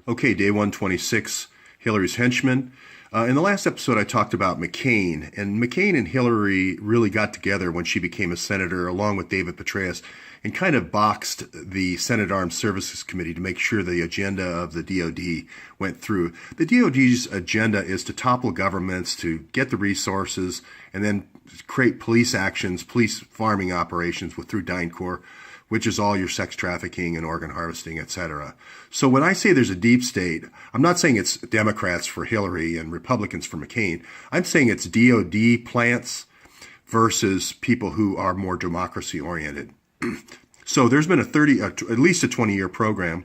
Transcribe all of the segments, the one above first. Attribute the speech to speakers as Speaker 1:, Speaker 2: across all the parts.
Speaker 1: Okay, day 126, Hillary's Henchmen. In the last episode, I talked about McCain, and McCain and Hillary really got together when she became a senator, along with David Petraeus, and kind of boxed the Senate Armed Services Committee to make sure the agenda of the DOD went through. The DOD's agenda is to topple governments, to get the resources, and then create police actions, police farming operations through DynCorp, which is all your sex trafficking and organ harvesting, etc. So when I say there's a deep state, I'm not saying it's Democrats for Hillary and Republicans for McCain. I'm saying it's DOD plants versus people who are more democracy oriented. So there's been at least a 20-year program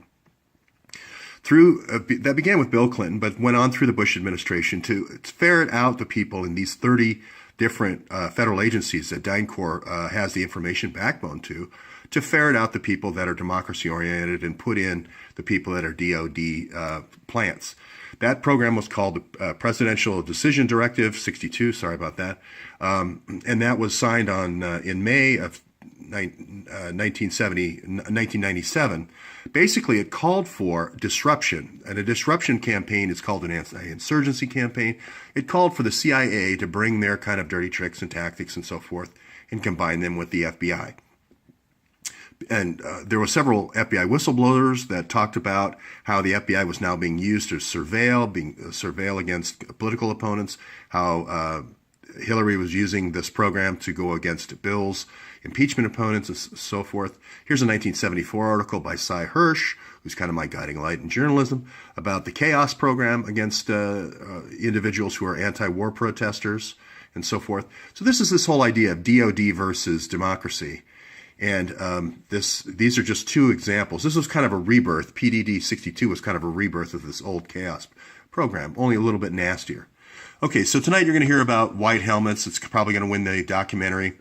Speaker 1: that began with Bill Clinton, but went on through the Bush administration to ferret out the people in these 30 different federal agencies that DynCorp has the information backbone to ferret out the people that are democracy-oriented and put in the people that are DOD plants. That program was called the Presidential Decision Directive 62, sorry about that, and that was signed on in May of 1997. Basically, it called for disruption, and a disruption campaign is called an anti-insurgency campaign. It called for the CIA to bring their kind of dirty tricks and tactics and so forth and combine them with the FBI. And there were several FBI whistleblowers that talked about how the FBI was now being used to surveil against political opponents, how Hillary was using this program to go against Bill's impeachment opponents and so forth. Here's a 1974 article by Cy Hirsch, who's kind of my guiding light in journalism, about the chaos program against individuals who are anti-war protesters and so forth. So this whole idea of DOD versus democracy. And these are just two examples. This was kind of a rebirth. PDD 62 was kind of a rebirth of this old chaos program, only a little bit nastier. Okay, so tonight you're going to hear about White Helmets. It's probably going to win the documentary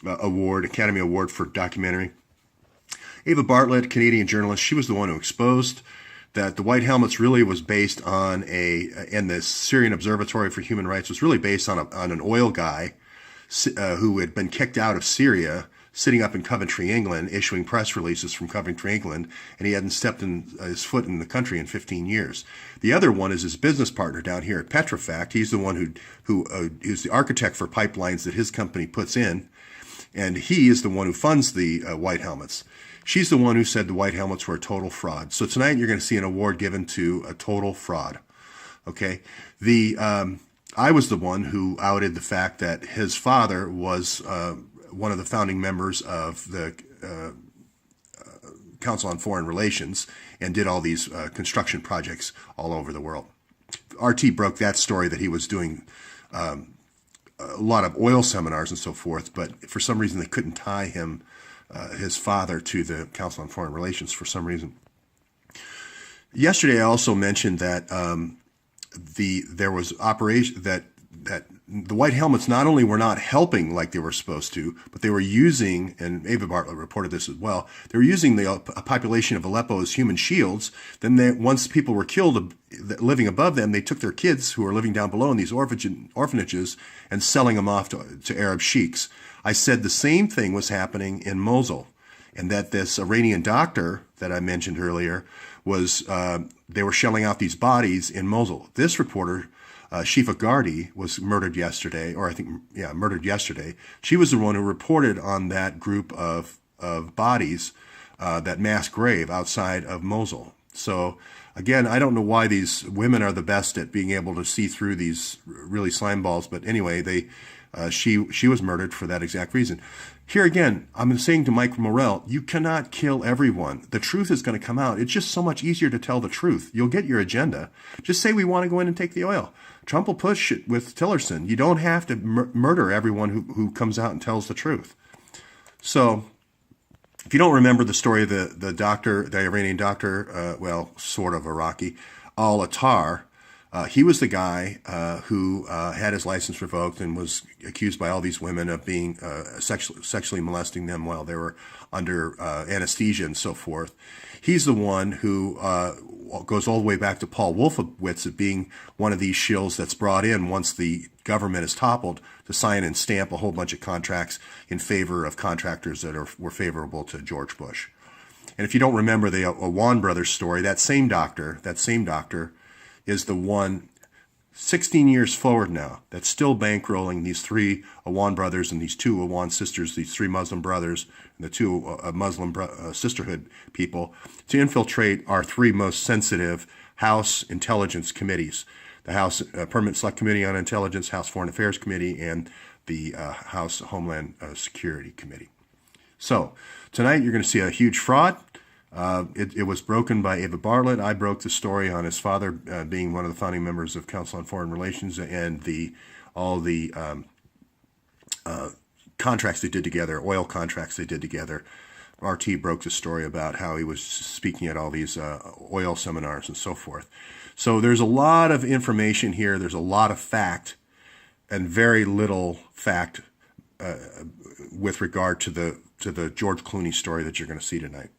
Speaker 1: award, Academy Award for documentary. Ava Bartlett, Canadian journalist, she was the one who exposed that the White Helmets really was based on and the Syrian Observatory for Human Rights was really based on an oil guy who had been kicked out of Syria, sitting up in Coventry, England, issuing press releases from Coventry, England, and he hadn't stepped his foot in the country in 15 years. The other one is his business partner down here at Petrofact. He's the one who's the architect for pipelines that his company puts in, and he is the one who funds the White Helmets. She's the one who said the White Helmets were a total fraud. So tonight you're going to see an award given to a total fraud. Okay, I was the one who outed the fact that his father was one of the founding members of the Council on Foreign Relations and did all these construction projects all over the world. RT broke that story that he was doing a lot of oil seminars and so forth, but for some reason they couldn't tie his father to the Council on Foreign Relations for some reason. Yesterday I also mentioned that there was operation that the White Helmets not only were not helping like they were supposed to, but they were using, and Ava Bartlett reported this as well, they were using the population of Aleppo as human shields. Then once people were killed living above them, they took their kids who were living down below in these orphanages and selling them off to Arab sheiks. I said the same thing was happening in Mosul, and that this Iranian doctor that I mentioned earlier they were shelling out these bodies in Mosul. This reporter, Shifa Gardi, was murdered yesterday, murdered yesterday. She was the one who reported on that group of bodies, that mass grave outside of Mosul. So again, I don't know why these women are the best at being able to see through these really slime balls, but anyway, she was murdered for that exact reason. Here again, I'm saying to Mike Morell, you cannot kill everyone. The truth is going to come out. It's just so much easier to tell the truth. You'll get your agenda. Just say we want to go in and take the oil. Trump will push it with Tillerson. You don't have to murder everyone who comes out and tells the truth. So if you don't remember the story of the Iranian doctor, sort of Iraqi, Al-Attar, he was the guy who had his license revoked and was accused by all these women of being sexually molesting them while they were under anesthesia and so forth. He's the one who goes all the way back to Paul Wolfowitz of being one of these shills that's brought in once the government is toppled to sign and stamp a whole bunch of contracts in favor of contractors that were favorable to George Bush. And if you don't remember the Awan brothers story, that same doctor is the one 16 years forward now that's still bankrolling these 3 Awan brothers and these 2 Awan sisters, these 3 Muslim brothers and the 2 Muslim sisterhood people, to infiltrate our 3 most sensitive House Intelligence Committees: the House Permanent Select Committee on Intelligence, House Foreign Affairs Committee, and the House Homeland Security Committee. So tonight you're going to see a huge fraud. It was broken by Ava Bartlett. I broke the story on his father being one of the founding members of Council on Foreign Relations, and all the contracts they did together, oil contracts they did together. RT broke the story about how he was speaking at all these oil seminars and so forth. So there's a lot of information here. There's a lot of fact and very little fact with regard to the George Clooney story that you're going to see tonight.